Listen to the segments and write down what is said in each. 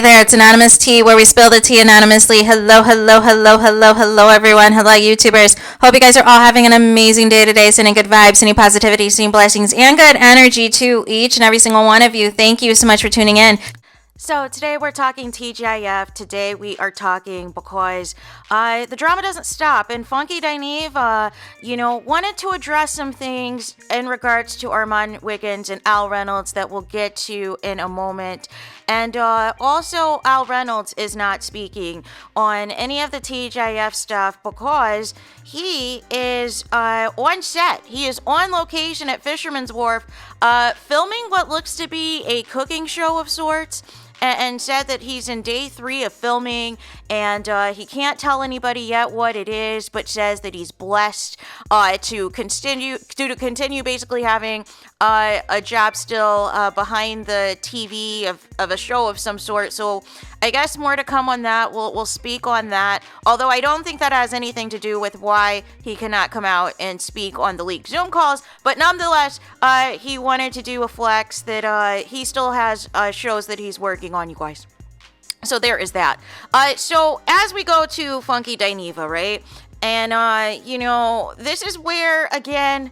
there, it's Anonymous Tea, where we spill the tea anonymously. Hello, hello, hello, hello, hello, everyone. Hello, YouTubers. Hope you guys are all having an amazing day today, sending good vibes, sending positivity, sending blessings, and good energy to each and every single one of you. Thank you so much for tuning in. So today we're talking TGIF. Today we are talking because the drama doesn't stop. And Funky Dineva, wanted to address some things in regards to Armand Wiggins and Al Reynolds that we'll get to in a moment. And also, Al Reynolds is not speaking on any of the TGIF stuff because he is on set. He is on location at Fisherman's Wharf filming what looks to be a cooking show of sorts. And said that he's in day 3 of filming, and he can't tell anybody yet what it is, but says that he's blessed to continue basically having a job still behind the TV of a show of some sort. So I guess more to come on that. We'll speak on that. Although I don't think that has anything to do with why he cannot come out and speak on the leaked Zoom calls. But nonetheless, he wanted to do a flex that he still has shows that he's working on, you guys. So there is that. So as we go to Funky Dineva, right? And, this is where, again,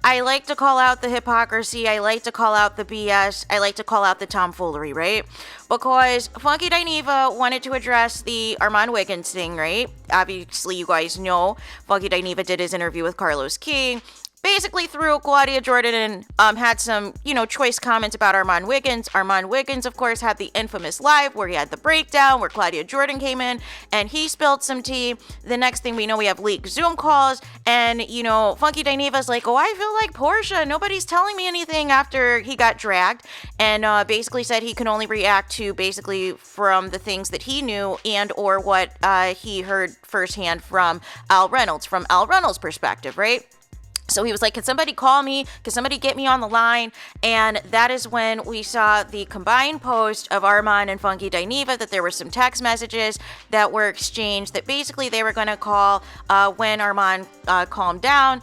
I like to call out the hypocrisy. I like to call out the BS. I like to call out the tomfoolery, right? Because Funky Dineva wanted to address the Armand Wiggins thing, right? Obviously, you guys know Funky Dineva did his interview with Carlos King. Basically threw Claudia Jordan and had some, choice comments about Armand Wiggins. Armand Wiggins, of course, had the infamous live where he had the breakdown where Claudia Jordan came in and he spilled some tea. The next thing we know, we have leaked Zoom calls and, Funky Dineva's like, oh, I feel like Portia. Nobody's telling me anything after he got dragged, and basically said he can only react to basically from the things that he knew and or what he heard firsthand from Al Reynolds perspective, right? So he was like, can somebody call me? Can somebody get me on the line? And that is when we saw the combined post of Armand and Funky Dineva that there were some text messages that were exchanged that basically they were going to call when Armand calmed down.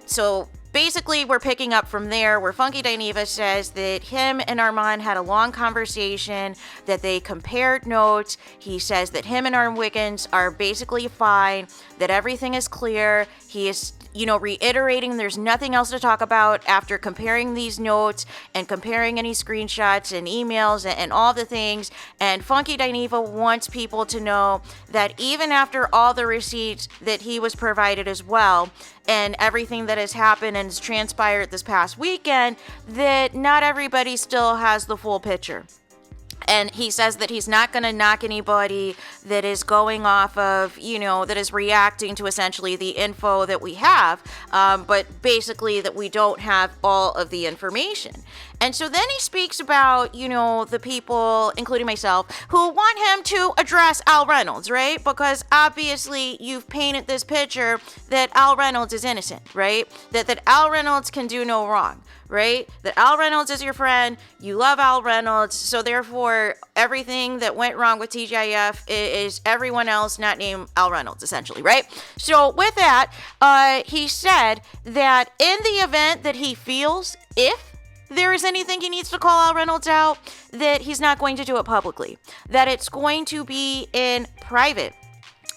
So basically, we're picking up from there where Funky Dineva says that him and Armand had a long conversation, that they compared notes. He says that him and Armand Wiggins are basically fine, that everything is clear. He is reiterating there's nothing else to talk about after comparing these notes and comparing any screenshots and emails and all the things. And Funky Dineva wants people to know that even after all the receipts that he was provided as well, and everything that has happened and has transpired this past weekend, that not everybody still has the full picture. And he says that he's not going to knock anybody that is going off of, that is reacting to essentially the info that we have, but basically that we don't have all of the information. And so then he speaks about, the people, including myself, who want him to address Al Reynolds, right? Because obviously you've painted this picture that Al Reynolds is innocent, right? That Al Reynolds can do no wrong, right? That Al Reynolds is your friend, you love Al Reynolds, so therefore everything that went wrong with TGIF is everyone else not named Al Reynolds, essentially, right? So with that, he said that in the event that he feels, if there is anything he needs to call Al Reynolds out, that he's not going to do it publicly, that it's going to be in private.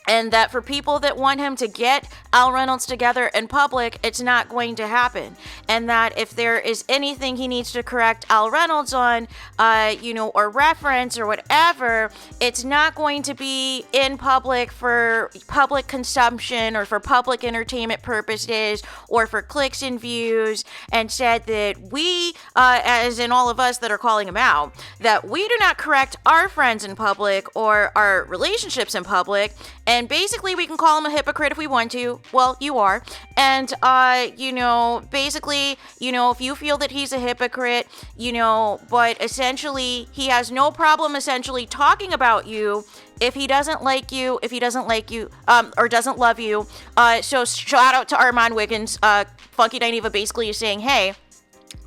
And that for people that want him to get Al Reynolds together in public, it's not going to happen. And that if there is anything he needs to correct Al Reynolds on, or reference or whatever, it's not going to be in public for public consumption or for public entertainment purposes or for clicks and views. And said that we, as in all of us that are calling him out, that we do not correct our friends in public or our relationships in public. And basically, we can call him a hypocrite if we want to. Well, you are. And, basically, if you feel that he's a hypocrite, but essentially, he has no problem essentially talking about you if he doesn't like you, or doesn't love you. So shout out to Armand Wiggins. Funky Dineva basically is saying, hey,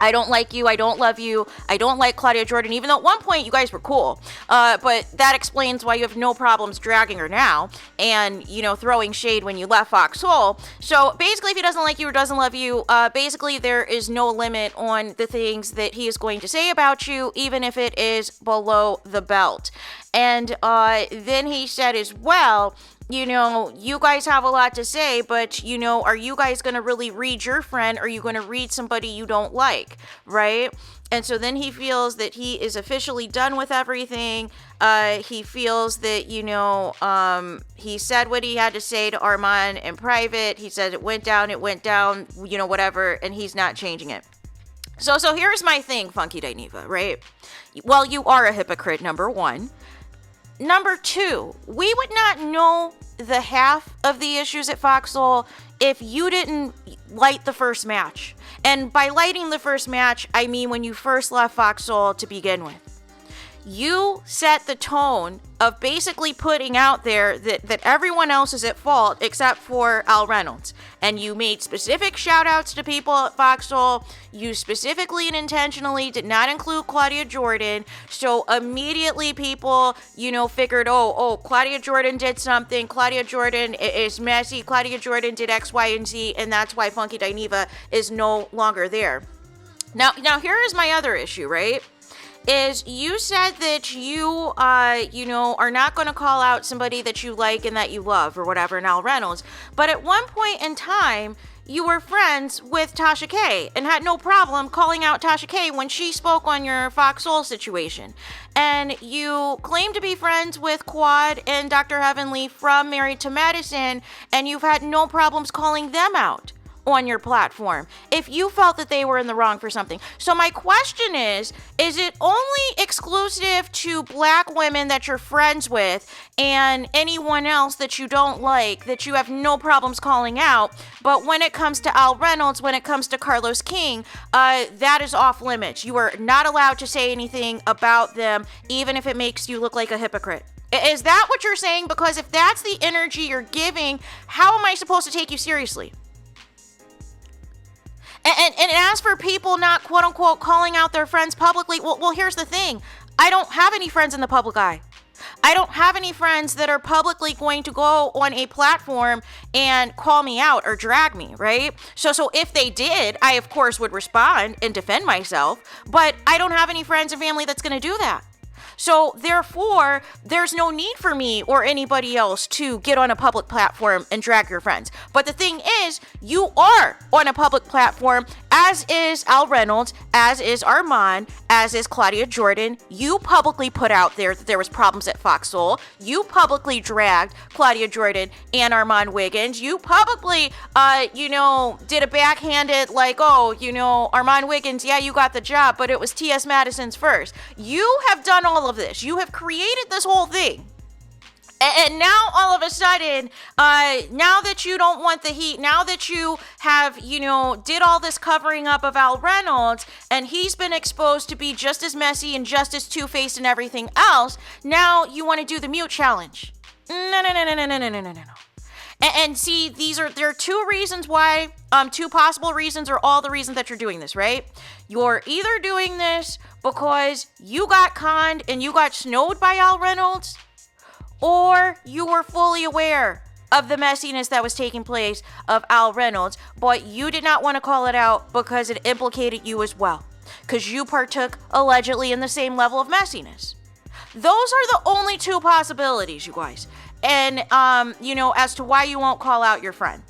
I don't like you. I don't love you. I don't like Claudia Jordan, even though at one point you guys were cool. But that explains why you have no problems dragging her now and, throwing shade when you left Fox Soul. So basically, if he doesn't like you or doesn't love you, basically there is no limit on the things that he is going to say about you, even if it is below the belt. And then he said as well, you guys have a lot to say, but, are you guys going to really read your friend? Or are you going to read somebody you don't like, right? And so then he feels that he is officially done with everything. He feels that, he said what he had to say to Armand in private. He said it went down, whatever, and he's not changing it. So here's my thing, Funky Dineva, right? Well, you are a hypocrite, number one. Number two, we would not know the half of the issues at Fox Soul if you didn't light the first match. And by lighting the first match, I mean when you first left Fox Soul to begin with. You set the tone of basically putting out there that everyone else is at fault except for Al Reynolds. And you made specific shout outs to people at Fox Soul. You specifically and intentionally did not include Claudia Jordan. So immediately people, figured, oh, Claudia Jordan did something. Claudia Jordan is messy. Claudia Jordan did X, Y, and Z. And that's why Funky Dineva is no longer there. Now here is my other issue, right? Is you said that you, are not going to call out somebody that you like and that you love or whatever, Al Reynolds. But at one point in time, you were friends with Tasha K and had no problem calling out Tasha K when she spoke on your Fox Soul situation. And you claim to be friends with Quad and Dr. Heavenly from Married to Medicine, and you've had no problems calling them out on your platform if you felt that they were in the wrong for something. So my question is it only exclusive to black women that you're friends with and anyone else that you don't like that you have no problems calling out, but when it comes to Al Reynolds, when it comes to Carlos King, that is off limits? You are not allowed to say anything about them, even if it makes you look like a hypocrite. Is that what you're saying? Because if that's the energy you're giving, how am I supposed to take you seriously? And as for people not, quote unquote, calling out their friends publicly, well, here's the thing. I don't have any friends in the public eye. I don't have any friends that are publicly going to go on a platform and call me out or drag me, right? So if they did, I, of course, would respond and defend myself. But I don't have any friends and family that's going to do that. So therefore, there's no need for me or anybody else to get on a public platform and drag your friends. But the thing is, you are on a public platform, as is Al Reynolds, as is Armand, as is Claudia Jordan. You publicly put out there that there was problems at Fox Soul. You publicly dragged Claudia Jordan and Armand Wiggins. You publicly, did a backhanded Armand Wiggins, yeah, you got the job, but it was T.S. Madison's first. You have done all of this. You have created this whole thing. And now all of a sudden, now that you don't want the heat, now that you have, did all this covering up of Al Reynolds and he's been exposed to be just as messy and just as two-faced and everything else, now you want to do the mute challenge. No. And see, there are two reasons why, two possible reasons or all the reasons that you're doing this, right? You're either doing this because you got conned and you got snowed by Al Reynolds, or you were fully aware of the messiness that was taking place of Al Reynolds, but you did not want to call it out because it implicated you as well, because you partook allegedly in the same level of messiness. Those are the only two possibilities, you guys. And, as to why you won't call out your friend.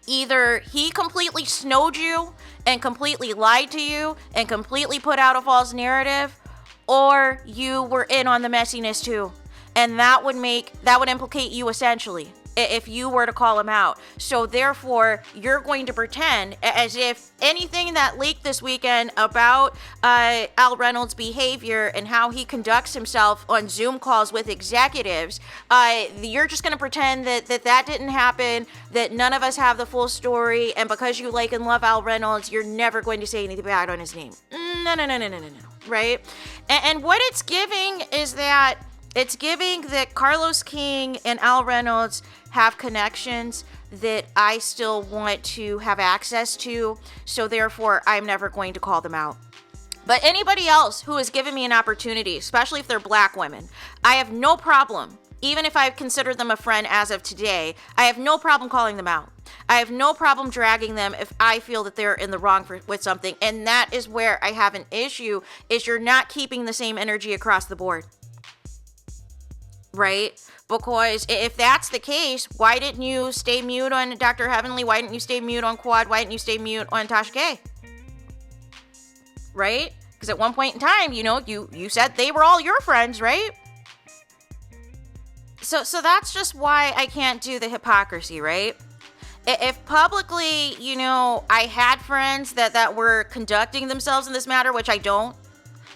Either he completely snowed you and completely lied to you and completely put out a false narrative, or you were in on the messiness too. And that would implicate you essentially if you were to call him out. So therefore, you're going to pretend as if anything that leaked this weekend about Al Reynolds' behavior and how he conducts himself on Zoom calls with executives, you're just going to pretend that didn't happen, that none of us have the full story, and because you like and love Al Reynolds, you're never going to say anything bad on his name. No, right? And what it's giving is that it's giving that Carlos King and Al Reynolds have connections that I still want to have access to, so therefore I'm never going to call them out. But anybody else who has given me an opportunity, especially if they're black women, I have no problem, even if I consider them a friend as of today, I have no problem calling them out. I have no problem dragging them if I feel that they're in the wrong with something. And that is where I have an issue, is you're not keeping the same energy across the board. Right? Because if that's the case, why didn't you stay mute on Dr. Heavenly? Why didn't you stay mute on Quad? Why didn't you stay mute on Tasha K? Right? Because at one point in time, you said they were all your friends, right? So that's just why I can't do the hypocrisy, right? If publicly, I had friends that were conducting themselves in this matter, which I don't.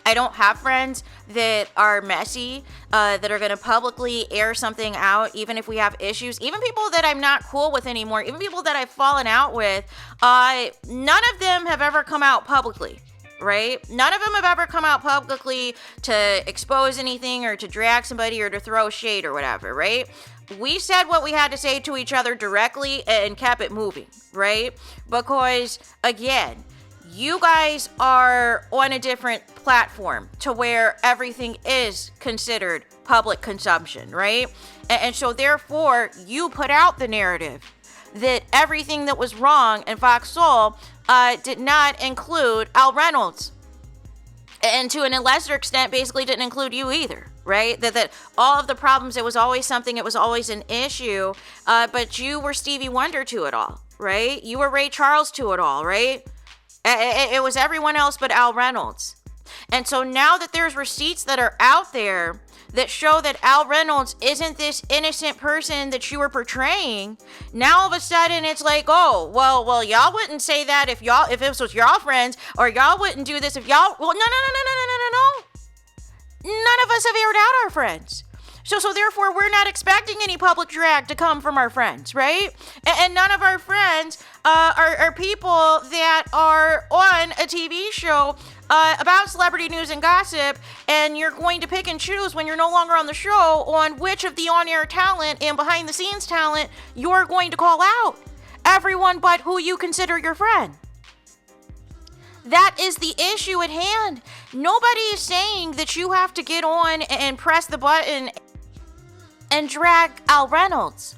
I don't have friends that are messy, that are going to publicly air something out, even if we have issues. Even people that I'm not cool with anymore, even people that I've fallen out with, none of them have ever come out publicly, right? None of them have ever come out publicly to expose anything or to drag somebody or to throw shade or whatever, right? We said what we had to say to each other directly and kept it moving, right? Because, again, you guys are on a different platform to where everything is considered public consumption, right? And so, therefore, you put out the narrative that everything that was wrong in Fox Soul did not include Al Reynolds. And to a lesser extent, basically didn't include you either, right? That all of the problems, it was always something, it was always an issue, but you were Stevie Wonder to it all, right? You were Ray Charles to it all, right? It was everyone else but Al Reynolds. And so now that there's receipts that are out there that show that Al Reynolds isn't this innocent person that you were portraying, now all of a sudden it's like, oh, well, y'all wouldn't say that if it was y'all friends, or y'all wouldn't do this if y'all, well, no. None of us have aired out our friends. So therefore, we're not expecting any public drag to come from our friends, right? And none of our friends are people that are on a TV show about celebrity news and gossip, and you're going to pick and choose when you're no longer on the show on which of the on-air talent and behind-the-scenes talent you're going to call out. Everyone but who you consider your friend. That is the issue at hand. Nobody is saying that you have to get on and press the button and drag Al Reynolds.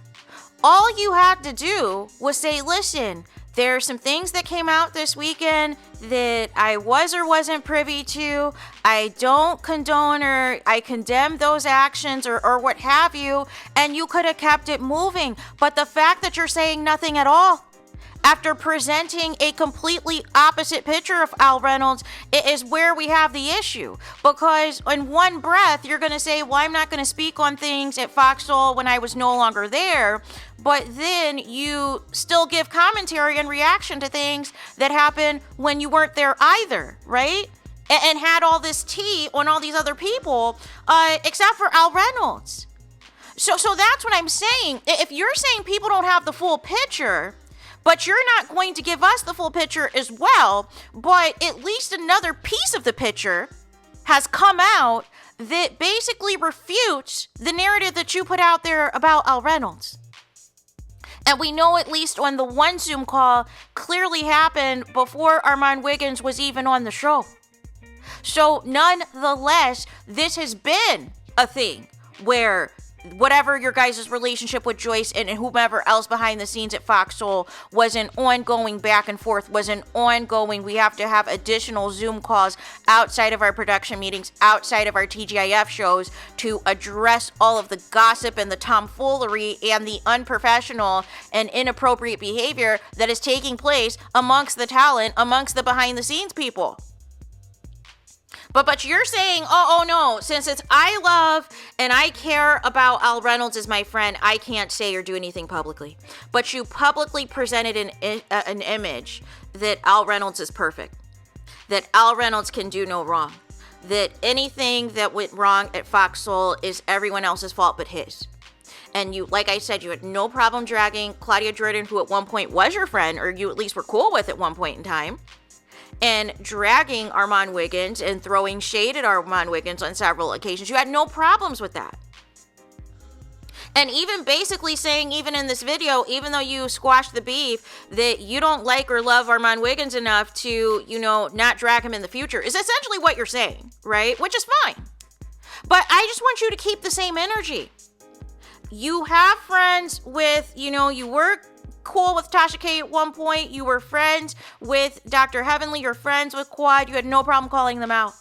All you had to do was say, listen, there are some things that came out this weekend that I was or wasn't privy to. I don't condone or I condemn those actions or what have you, and you could have kept it moving. But the fact that you're saying nothing at all, after presenting a completely opposite picture of Al Reynolds, it is where we have the issue. Because in one breath, you're going to say, well, I'm not going to speak on things at Fox Soul when I was no longer there. But then you still give commentary and reaction to things that happened when you weren't there either, right? And had all this tea on all these other people, except for Al Reynolds. So that's what I'm saying. If you're saying people don't have the full picture, but you're not going to give us the full picture as well, but at least another piece of the picture has come out that basically refutes the narrative that you put out there about Al Reynolds. And we know at least on the one Zoom call clearly happened before Armand Wiggins was even on the show. So nonetheless, this has been a thing where whatever your guys' relationship with Joyce and whomever else behind the scenes at Fox Soul was an ongoing back and forth, was an ongoing, we have to have additional Zoom calls outside of our production meetings, outside of our TGIF shows to address all of the gossip and the tomfoolery and the unprofessional and inappropriate behavior that is taking place amongst the talent, amongst the behind the scenes people. But you're saying, oh no, since it's I love and I care about Al Reynolds as my friend, I can't say or do anything publicly. But you publicly presented an image that Al Reynolds is perfect, that Al Reynolds can do no wrong, that anything that went wrong at Fox Soul is everyone else's fault but his. And you, like I said, you had no problem dragging Claudia Jordan, who at one point was your friend, or you at least were cool with at one point in time, and dragging Armand Wiggins and throwing shade at Armand Wiggins on several occasions. You had no problems with that. And even basically saying, even in this video, even though you squashed the beef, that you don't like or love Armand Wiggins enough to, not drag him in the future, is essentially what you're saying, right? Which is fine. But I just want you to keep the same energy. You have friends with, you were cool with Tasha K at one point. You were friends with Dr. Heavenly. You're friends with Quad. You had no problem calling them out.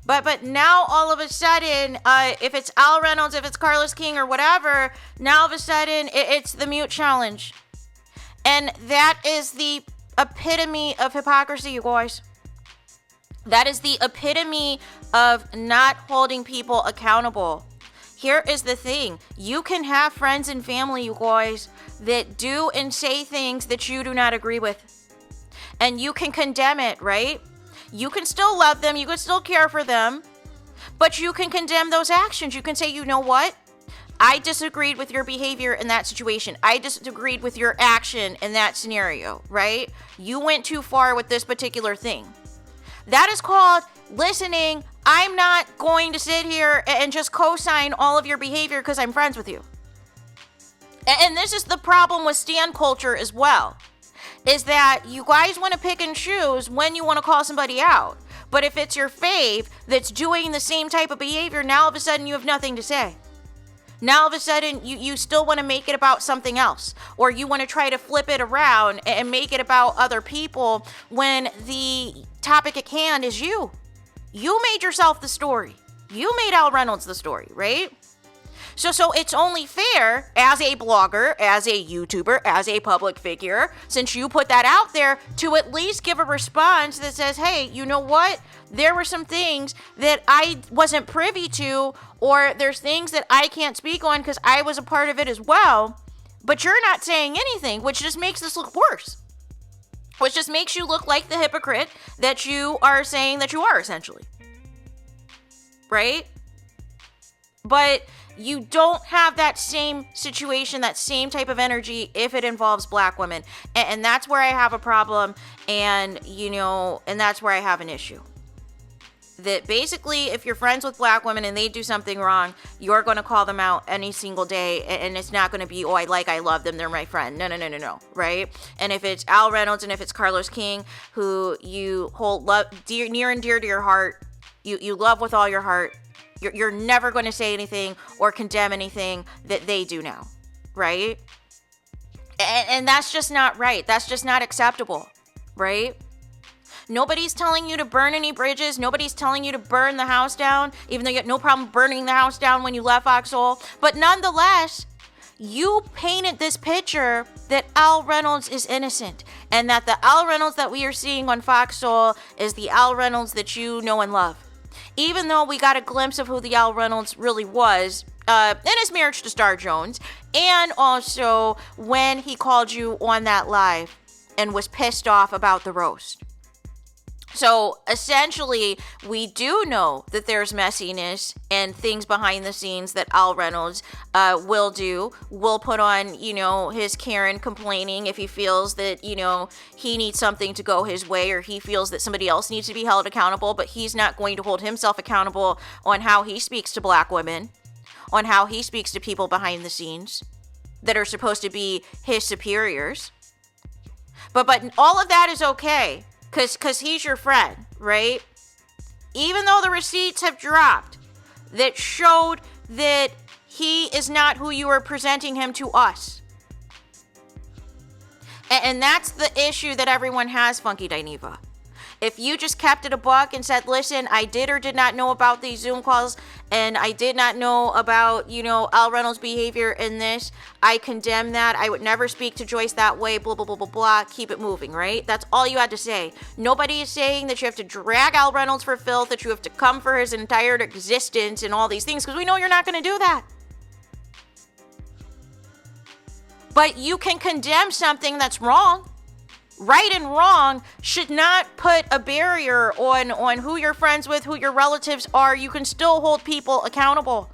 But now all of a sudden, if it's Al Reynolds, if it's Carlos King or whatever, now all of a sudden it's the mute challenge. And that is the epitome of hypocrisy, you guys. That is the epitome of not holding people accountable. Here is the thing. You can have friends and family, you guys, that do and say things that you do not agree with. And you can condemn it, right? You can still love them. You can still care for them. But you can condemn those actions. You can say, you know what? I disagreed with your behavior in that situation. I disagreed with your action in that scenario, right? You went too far with this particular thing. That is called listening. I'm not going to sit here and just co-sign all of your behavior because I'm friends with you. And this is the problem with stan culture as well. Is that you guys want to pick and choose when you want to call somebody out. But if it's your fave that's doing the same type of behavior, now all of a sudden you have nothing to say. Now all of a sudden you still want to make it about something else. Or you want to try to flip it around and make it about other people when the topic at hand is you. You made yourself the story. You made Al Reynolds the story, right? So it's only fair as a blogger, as a YouTuber, as a public figure, since you put that out there, to at least give a response that says, hey, you know what? There were some things that I wasn't privy to, or there's things that I can't speak on because I was a part of it as well, but you're not saying anything, which just makes this look worse. Which just makes you look like the hypocrite that you are saying that you are, essentially. Right? But you don't have that same situation, that same type of energy if it involves black women. And that's where I have a problem. And, and that's where I have an issue. That basically, if you're friends with black women and they do something wrong, you're going to call them out any single day. And it's not going to be, I love them, they're my friend. No, right? And if it's Al Reynolds and if it's Carlos King, who you hold near and dear to your heart, you love with all your heart, you're never going to say anything or condemn anything that they do now, right? And that's just not right. That's just not acceptable, right? Nobody's telling you to burn any bridges. Nobody's telling you to burn the house down, even though you had no problem burning the house down when you left Foxhole. But nonetheless, you painted this picture that Al Reynolds is innocent and that the Al Reynolds that we are seeing on Foxhole is the Al Reynolds that you know and love. Even though we got a glimpse of who the Al Reynolds really was in his marriage to Star Jones, and also when he called you on that live and was pissed off about the roast. So essentially, we do know that there's messiness and things behind the scenes that Al Reynolds will put on, his Karen complaining if he feels that, he needs something to go his way, or he feels that somebody else needs to be held accountable, but he's not going to hold himself accountable on how he speaks to black women, on how he speaks to people behind the scenes that are supposed to be his superiors. But all of that is okay. Because he's your friend, right? Even though the receipts have dropped that showed that he is not who you are presenting him to us. And that's the issue that everyone has, Funky Dineva. If you just kept it a buck and said, listen, I did or did not know about these Zoom calls, and I did not know about, Al Reynolds' behavior in this, I condemn that. I would never speak to Joyce that way, blah, blah, blah, blah, blah. Keep it moving, right? That's all you had to say. Nobody is saying that you have to drag Al Reynolds for filth, that you have to come for his entire existence and all these things, because we know you're not going to do that. But you can condemn something that's wrong. Right and wrong should not put a barrier on who you're friends with, who your relatives are. You can still hold people accountable.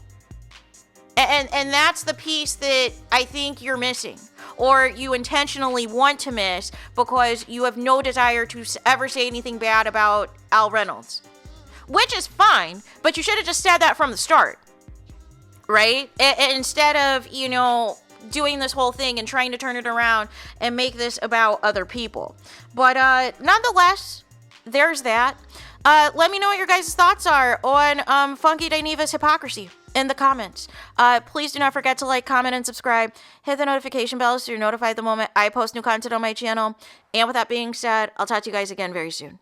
And that's the piece that I think you're missing, or you intentionally want to miss because you have no desire to ever say anything bad about Al Reynolds, which is fine, but you should have just said that from the start. right? Instead of, doing this whole thing and trying to turn it around and make this about other people. But nonetheless, there's that. Let me know what your guys' thoughts are on Funky Dineva's hypocrisy in the comments. Please do not forget to like, comment, and subscribe. Hit the notification bell so you're notified the moment I post new content on my channel. And with that being said, I'll talk to you guys again very soon.